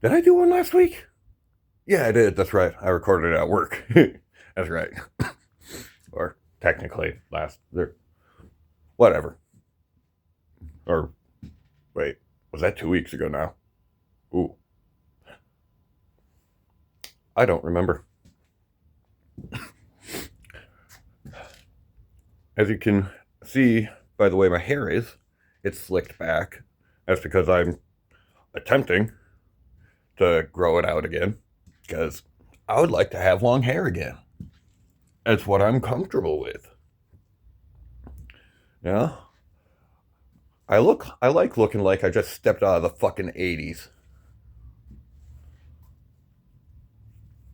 Did I do one last week? Yeah, I did. That's right. I recorded it at work. That's right. Or technically last there. Whatever. Or wait, was that 2 weeks ago now? Ooh, I don't remember. As you can see by the way my hair is, it's slicked back. That's because I'm attempting to grow it out again. Because I would like to have long hair again. It's what I'm comfortable with. Yeah. I like looking like I just stepped out of the fucking 80s.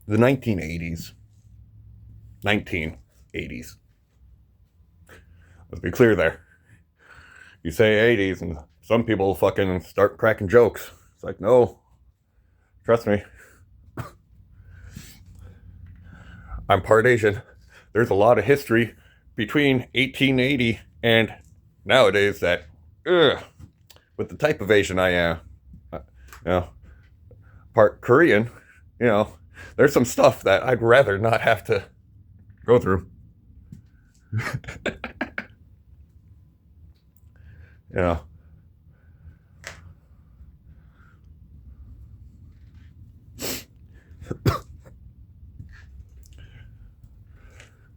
The 1980s. 1980s. Let's be clear there. You say 80s and some people fucking start cracking jokes. It's like, no. Trust me. I'm part Asian. There's a lot of history between 1880 and nowadays that, with the type of Asian I am, you know, part Korean, you know, there's some stuff that I'd rather not have to go through. You know.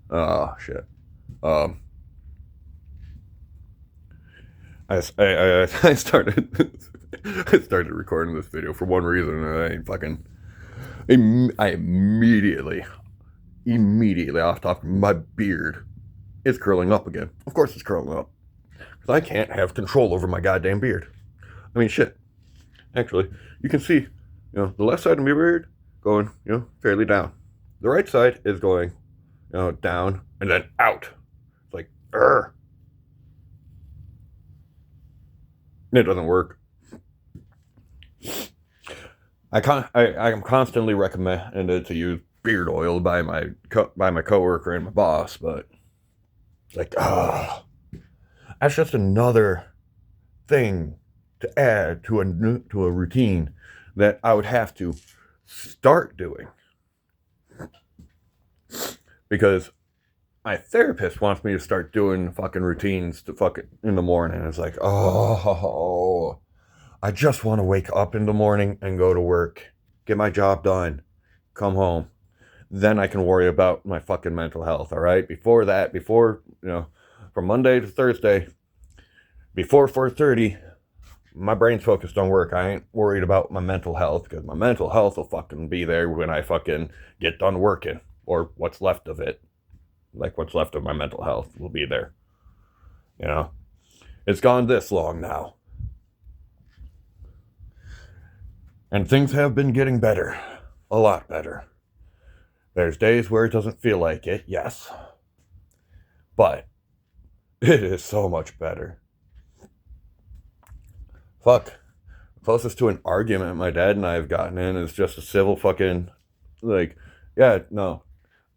Oh shit. Um, I started I started recording this video for one reason, and I immediately off top my beard is curling up again. Of course it's curling up because I can't have control over my goddamn beard. I mean shit. Actually, you can see, the left side of my beard going, fairly down. The right side is going, down and then out. It's like, it doesn't work. I'm constantly recommended to use beard oil by my coworker and my boss, but it's like, that's just another thing to add to a routine that I would have to start doing, because my therapist wants me to start doing fucking routines to fucking in the morning. It's like, I just want to wake up in the morning and go to work, get my job done, come home. Then I can worry about my fucking mental health, all right? From Monday to Thursday, before 4:30, my brain's focused on work. I ain't worried about my mental health, because my mental health will fucking be there when I fucking get done working, or what's left of it. Like, what's left of my mental health will be there. It's gone this long now. And things have been getting better. A lot better. There's days where it doesn't feel like it, yes. But it is so much better. Fuck. Closest to an argument my dad and I have gotten in is just a civil fucking, like, yeah, no,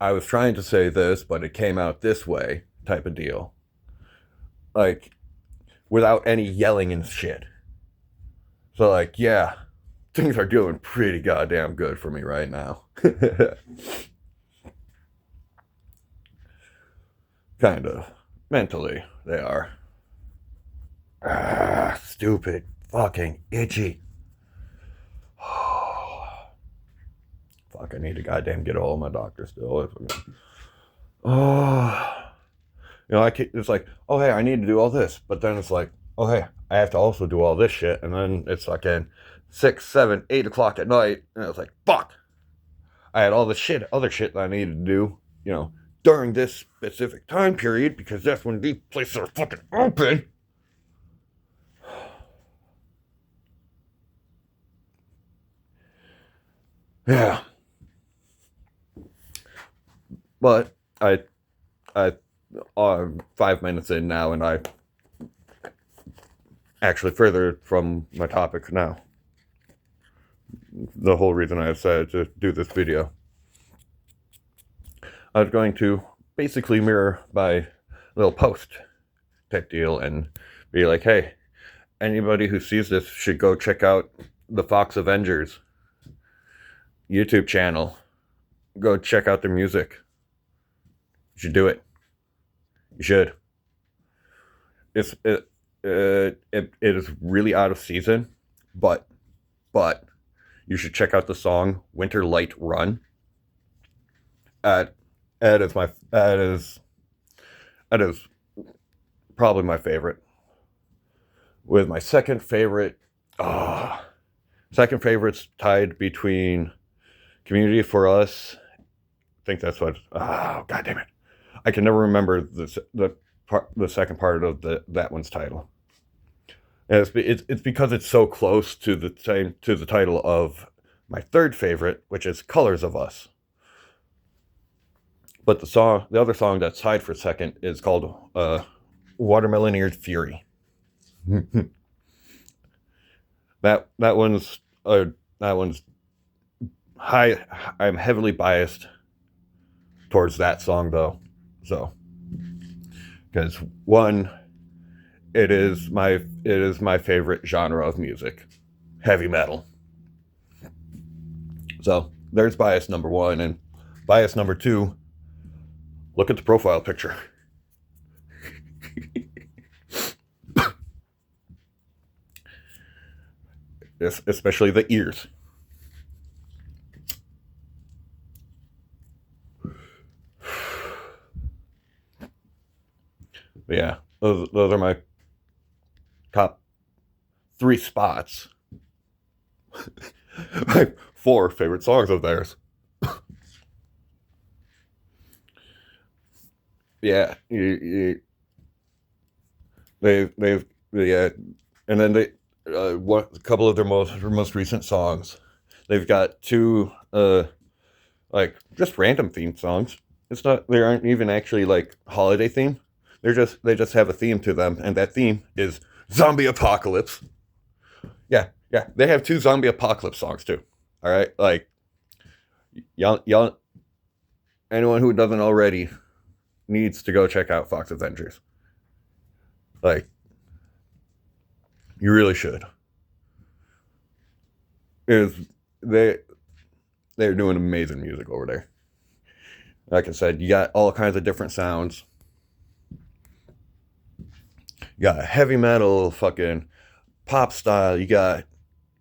I was trying to say this, but it came out this way type of deal. Like, without any yelling and shit. So, like, yeah, things are doing pretty goddamn good for me right now. Kind of. Mentally, they are. Stupid. Fucking itchy. Fuck, I need to goddamn get all of my doctor still. It's like, oh hey, I need to do all this, but then it's like, oh hey, I have to also do all this shit, and then it's fucking 6, 7, 8 o'clock at night, and it's like, fuck, I had all this other shit that I needed to do, during this specific time period, because that's when these places are fucking open. Yeah. But I 5 minutes in now, and I actually further from my topic now. The whole reason I decided to do this video, I was going to basically mirror my little post type deal and be like, hey, anybody who sees this should go check out the Fox Avengers YouTube channel. Go check out their music. You should do it. You should. It is really out of season, but you should check out the song "Winter Light Run." That is probably my favorite. With my second favorite's tied between "Community for Us." I think that's what. Oh, god damn it! I can never remember the second part of that one's title. And it's because it's so close to the title of my third favorite, which is "Colors of Us." But the other song that's tied for second is called "Watermelon Eared Fury." that one's high. I'm heavily biased towards that song though, so because one, it is my favorite genre of music, heavy metal. So there's bias number one, and bias number two. Look at the profile picture. Especially the ears. But yeah, those are my top 3 spots. My 4 favorite songs of theirs. Yeah, they've yeah, and then a couple of their most recent songs. They've got 2 like just random theme songs. They aren't even actually like holiday theme. They just have a theme to them, and that theme is zombie apocalypse. Yeah, they have 2 zombie apocalypse songs too. All right, like y'all, anyone who doesn't already needs to go check out Fox Avengers. Like, you really should. Is they're doing amazing music over there. Like I said, you got all kinds of different sounds. You got heavy metal, fucking pop style. You got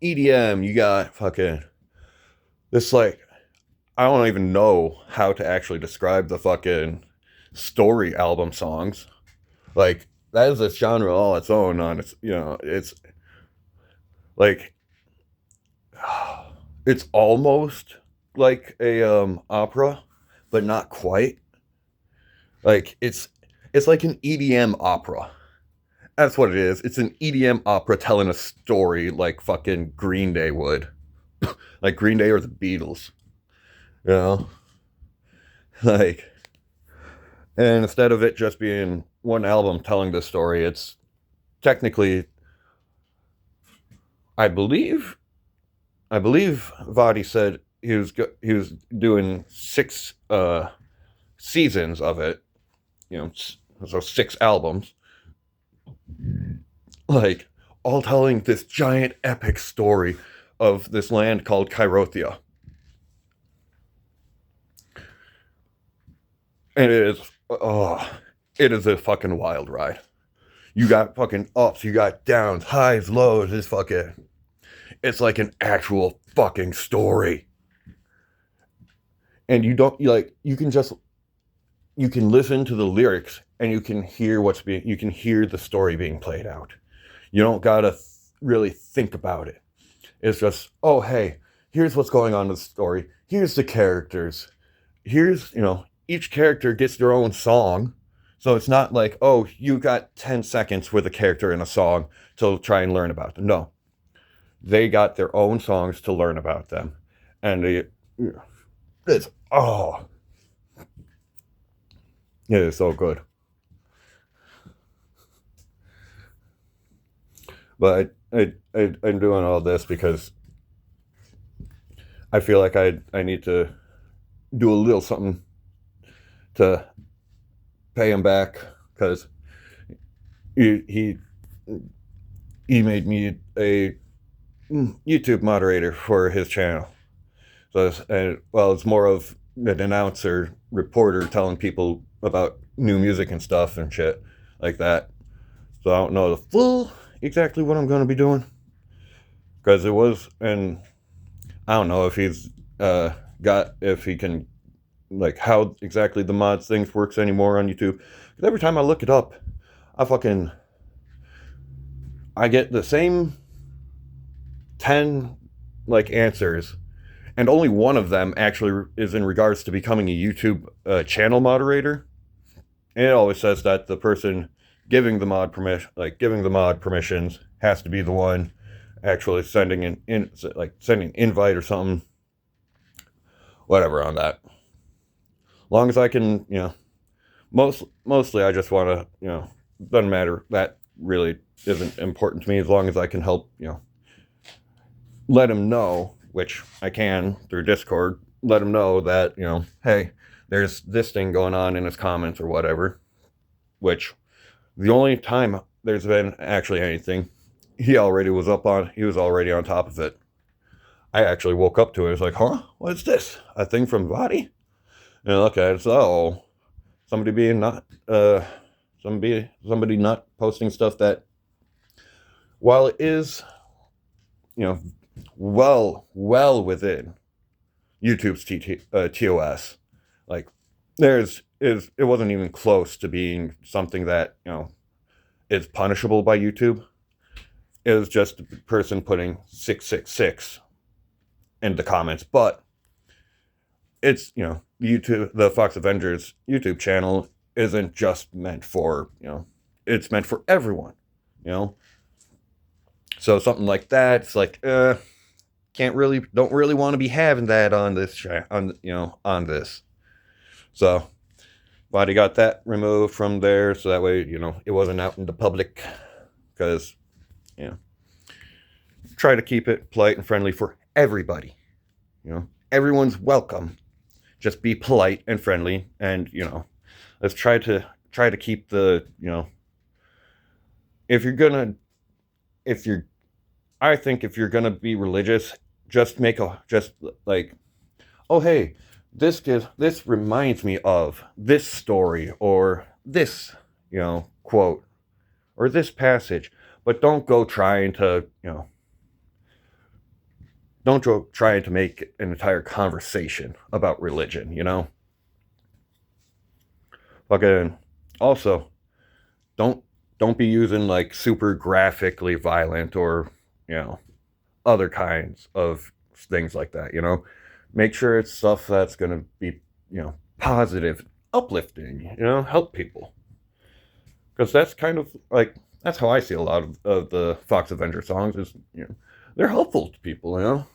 EDM. You got fucking this, like, I don't even know how to actually describe the fucking story album songs. Like, that is a genre all its own. On its, it's like it's almost like a opera, but not quite. Like, it's like an EDM opera. That's what it is. It's an EDM opera telling a story like fucking Green Day would. Like Green Day or the Beatles. You know? Like, and instead of it just being one album telling the story, it's technically, I believe Vadi said he was doing 6 seasons of it, so 6 albums, like, all telling this giant epic story of this land called Kairothia. And it is a fucking wild ride. You got fucking ups, you got downs, highs, lows. It's like an actual fucking story. And you can listen to the lyrics and you can hear the story being played out. You don't gotta really think about it. It's just, oh, hey, here's what's going on in the story. Here's the characters. Here's, each character gets their own song. So it's not like, oh, you got 10 seconds with a character in a song to try and learn about them. No. They got their own songs to learn about them. And it is so good. But I'm doing all this because I feel like I need to do a little something to pay him back, because he made me a YouTube moderator for his channel. So it's more of an announcer reporter telling people about new music and stuff and shit like that. So I don't know the full exactly what I'm going to be doing, because it was, and I don't know if he's if he can, like, how exactly the mods things works anymore on YouTube. Because every time I look it up, I get the same 10 like answers, and only one of them actually is in regards to becoming a YouTube channel moderator. And it always says that the person giving the mod permissions has to be the one actually sending sending invite or something, whatever on that. Long as I can, mostly I just want to, doesn't matter. That really isn't important to me, as long as I can help, let him know, which I can through Discord, let him know that, hey, there's this thing going on in his comments or whatever, which the only time there's been actually anything, he was already on top of it. I actually woke up to it. It's like, huh? What's this? A thing from Vadi? And I look at it, so somebody being not, somebody not posting stuff that, while it is, well within YouTube's TOS, like it wasn't even close to being something that is punishable by YouTube. It was just a person putting 666 in the comments, but it's the Fox Avengers YouTube channel isn't just meant for it's meant for everyone, so something like that, it's like don't really want to be having that on this on this. So Body got that removed from there, so that way it wasn't out in the public, because try to keep it polite and friendly for everybody. Everyone's welcome. Just be polite and friendly, and let's try to keep the I think if you're gonna be religious, just like, oh hey, this reminds me of this story or this quote or this passage, but don't go trying to don't go trying to make an entire conversation about religion. Fucking also, don't be using like super graphically violent or other kinds of things like that. Make sure it's stuff that's gonna be positive, uplifting, help people, because that's kind of like, that's how I see a lot of the Fox Avenger songs, is they're helpful to people.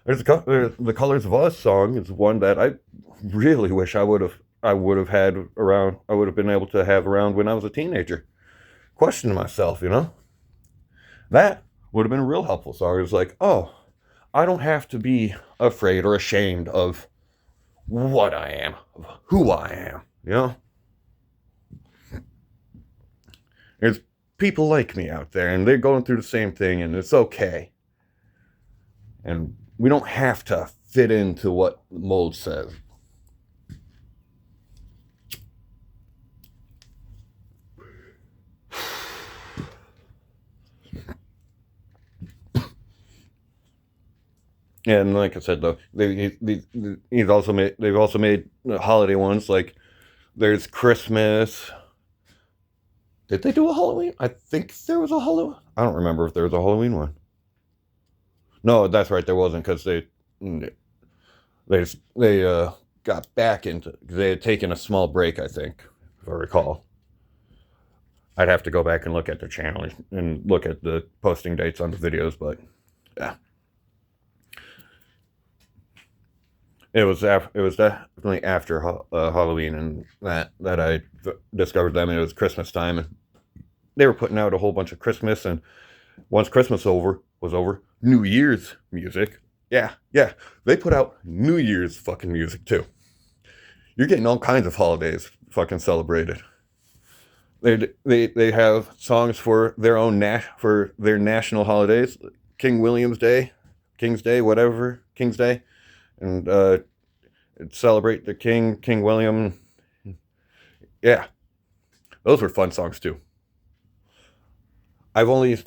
There's the Colors of Us song is one that I really wish I would have had around. I would have been able to have around when I was a teenager. Questioning myself, that would have been a real helpful song. It's like, oh, I don't have to be afraid or ashamed of what I am, of who I am. There's people like me out there, and they're going through the same thing, and it's okay. And we don't have to fit into what the mold says. And like I said, though, they've also made holiday ones, like there's Christmas. Did they do a Halloween? I think there was a Halloween. I don't remember if there was a Halloween one. No, that's right, there wasn't, because they got back into. They had taken a small break, I think, if I recall. I'd have to go back and look at their channel and look at the posting dates on the videos, but yeah. It was definitely after Halloween, and that I discovered them, and it was Christmas time, and they were putting out a whole bunch of Christmas, and once Christmas was over, New Year's music. Yeah, they put out New Year's fucking music too. You're getting all kinds of holidays fucking celebrated. They have songs for their own for their national holidays, King William's Day, King's Day, whatever, King's Day. and celebrate the King William. Yeah, those were fun songs too. I've only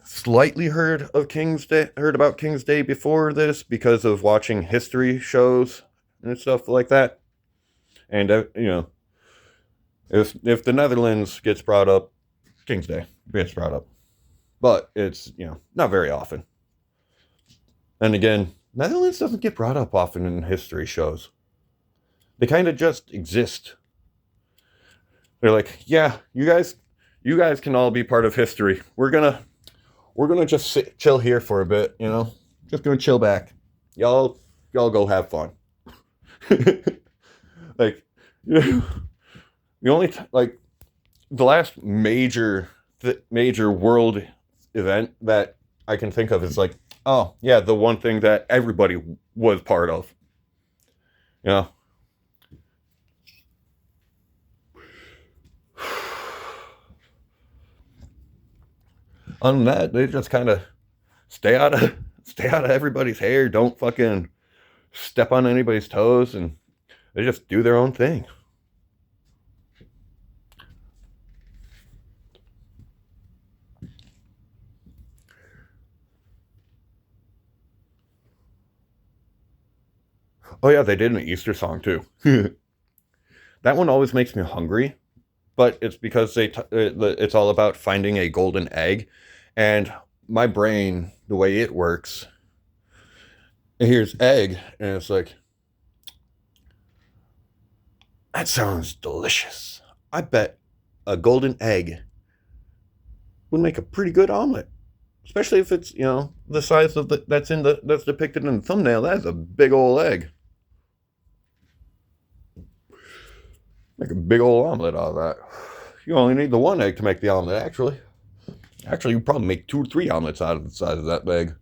slightly heard about King's Day before this because of watching history shows and stuff like that. And if the Netherlands gets brought up, King's Day gets brought up, but it's not very often. And again, Netherlands doesn't get brought up often in history shows. They kind of just exist. They're like, yeah, you guys can all be part of history. We're gonna just chill here for a bit, just gonna chill back. Y'all go have fun. Like, the only like the last major world event that I can think of is like, oh yeah, the one thing that everybody was part of. Other than that, they just kind of stay out of everybody's hair. Don't fucking step on anybody's toes, and they just do their own thing. Oh yeah, they did an Easter song too. That one always makes me hungry, but it's because it's all about finding a golden egg, and my brain, the way it works, it hears egg, and it's like, that sounds delicious. I bet a golden egg would make a pretty good omelet, especially if it's the size of that's depicted in the thumbnail. That's a big old egg. Make a big old omelet out of that. You only need the one egg to make the omelet, actually. Actually, you probably make 2 or 3 omelets out of the size of that egg.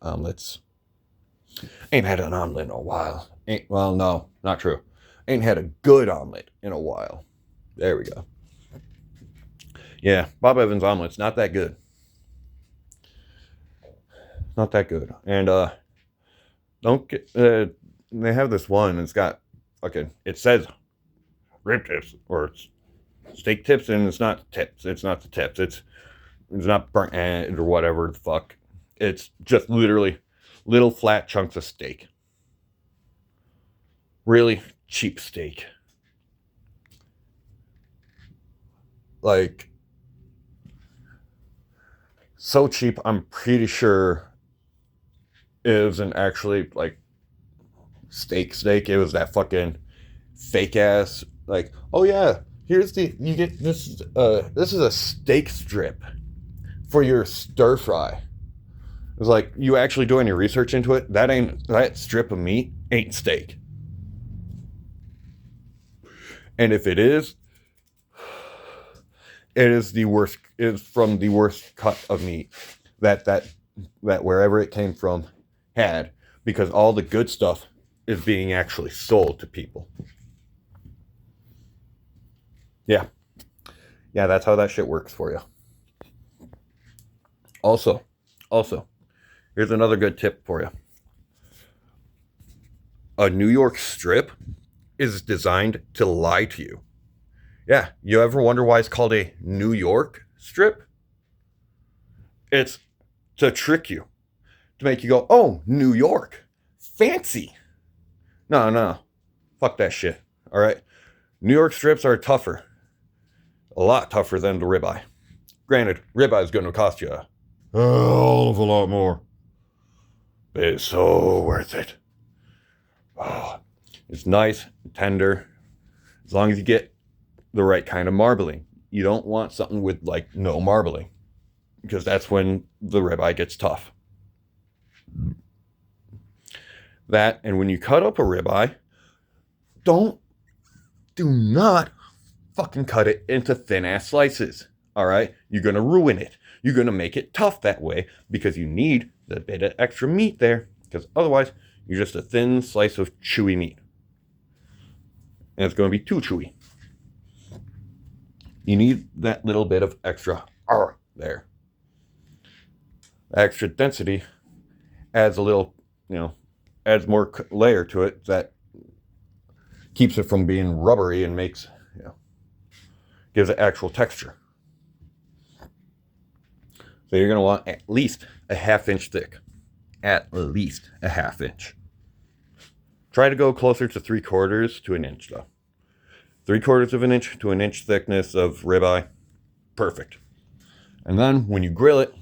Omelets. Ain't had an omelet in a while. Well, no, not true. Ain't had a good omelet in a while. There we go. Yeah, Bob Evans omelet's not that good. Not that good. And don't get they have this one, it's got it says rib tips or steak tips, and it's not tips. It's not the tips. It's not burnt or whatever the fuck. It's just literally little flat chunks of steak. Really cheap steak. Like, so cheap, I'm pretty sure it isn't actually like steak. It was that fucking fake ass, like, oh yeah, you get this is a steak strip for your stir fry. It's like, you actually do any research into it? That strip of meat ain't steak. And if it is, it is the worst. It's from the worst cut of meat that wherever it came from had, because all the good stuff is being actually sold to people. Yeah, that's how that shit works for you. Also, here's another good tip for you. A New York strip is designed to lie to you. Yeah, you ever wonder why it's called a New York strip? It's to trick you, to make you go, oh, New York, fancy. No, fuck that shit, all right? New York strips are tougher, a lot tougher than the ribeye. Granted, ribeye is going to cost you a hell of a lot more. But it's so worth it. Oh, it's nice, tender, as long as you get the right kind of marbling. You don't want something with like no marbling, because that's when the ribeye gets tough. That, and when you cut up a ribeye, do not fucking cut it into thin ass slices. All right, you're gonna ruin it. You're gonna make it tough that way, because you need the bit of extra meat there, because otherwise you're just a thin slice of chewy meat, and it's gonna be too chewy. You need that little bit of extra there, extra density, adds a little, adds more layer to it that keeps it from being rubbery and makes, gives it actual texture. So you're going to want at least a 1/2 inch thick. At least a 1/2 inch. Try to go closer to 3/4 to an inch though. 3/4 of an inch to an inch thickness of ribeye. Perfect. And then when you grill it,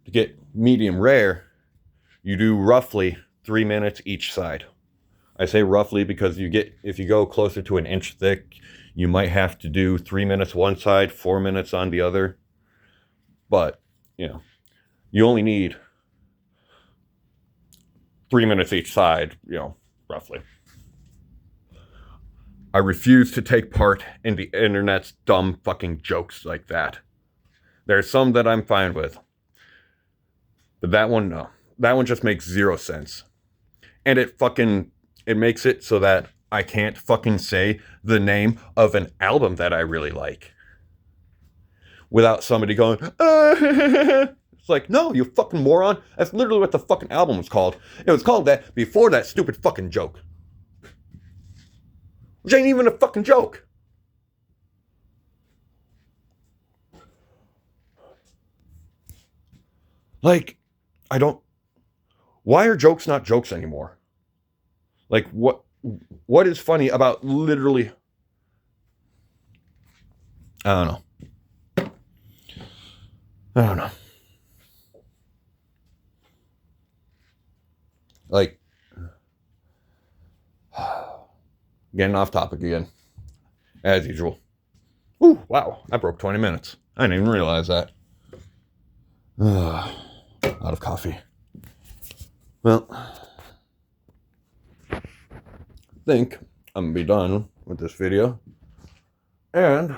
to get medium rare, you do roughly 3 minutes each side. I say roughly because if you go closer to an inch thick, you might have to do 3 minutes one side, 4 minutes on the other. But, you only need 3 minutes each side, roughly. I refuse to take part in the internet's dumb fucking jokes like that. There's some that I'm fine with. But that one, no. That one just makes zero sense. And it makes it so that I can't fucking say the name of an album that I really like without somebody going, It's like, no, you fucking moron. That's literally what the fucking album was called. It was called that before that stupid fucking joke. Which ain't even a fucking joke. Like, why are jokes not jokes anymore? Like, what is funny about literally, I don't know. Like, getting off topic again, as usual. Ooh, wow, I broke 20 minutes. I didn't even realize that. Out of coffee. Well, I think I'm gonna be done with this video. And I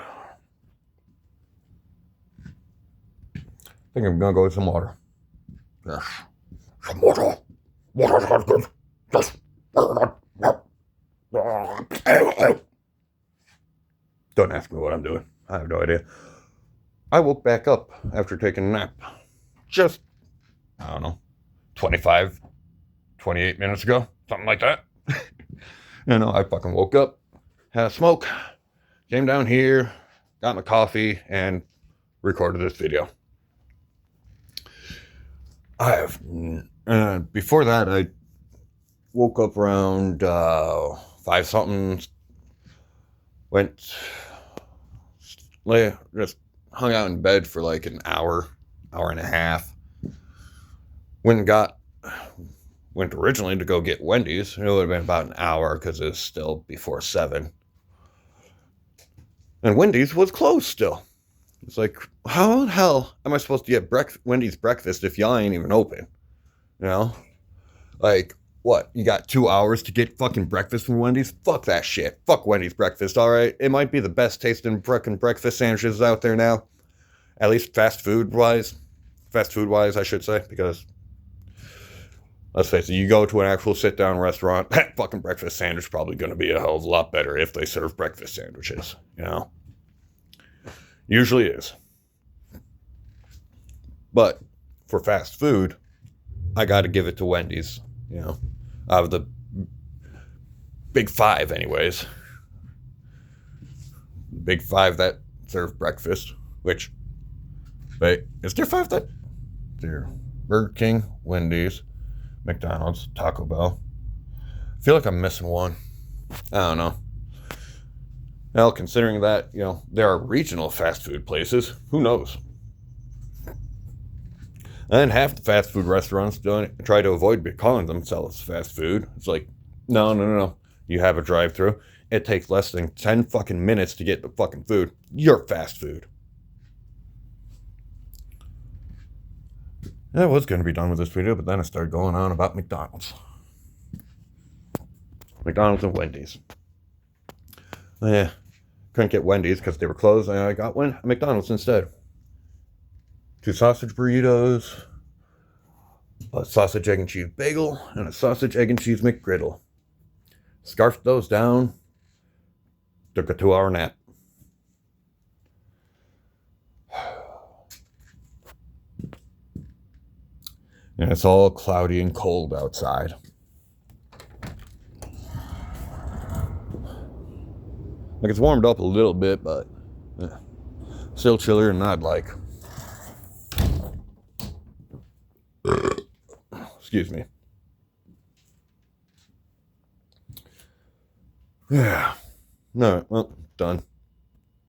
think I'm gonna go get some water. Yes. Some water. Water sounds good. Yes. Don't ask me what I'm doing. I have no idea. I woke back up after taking a nap. Just, 25, 28 minutes ago. Something like that. I fucking woke up, had a smoke, came down here, got my coffee, and recorded this video. Before that, I woke up around 5 something, just hung out in bed for like an hour and a half. Went originally to go get Wendy's. It would have been about an hour because it was still before 7. And Wendy's was closed still. It's like, how the hell am I supposed to get Wendy's breakfast if y'all ain't even open? Like, what? You got 2 hours to get fucking breakfast from Wendy's? Fuck that shit. Fuck Wendy's breakfast, alright? It might be the best tasting fucking breakfast sandwiches out there now. At least fast food wise, I should say, because let's face it, you go to an actual sit-down restaurant, that fucking breakfast sandwich is probably going to be a hell of a lot better if they serve breakfast sandwiches, Usually is. But for fast food, I got to give it to Wendy's, out of the big 5 anyways. Big 5 that serve breakfast, which, wait, is there 5 that? There. Burger King, Wendy's, McDonald's, Taco Bell. I feel like I'm missing one. I don't know. Well, considering that, there are regional fast food places, who knows? And half the fast food restaurants try to avoid calling themselves fast food. It's like, no. You have a drive-thru. It takes less than 10 fucking minutes to get the fucking food. You're fast food. I was going to be done with this video, but then I started going on about McDonald's. McDonald's and Wendy's. Yeah, couldn't get Wendy's because they were closed, and I got McDonald's instead. 2 sausage burritos, a sausage, egg, and cheese bagel, and a sausage, egg, and cheese McGriddle. Scarfed those down, took a 2-hour nap. And it's all cloudy and cold outside. Like, it's warmed up a little bit, but still chillier than I'd like. Excuse me. Yeah. No, well, done.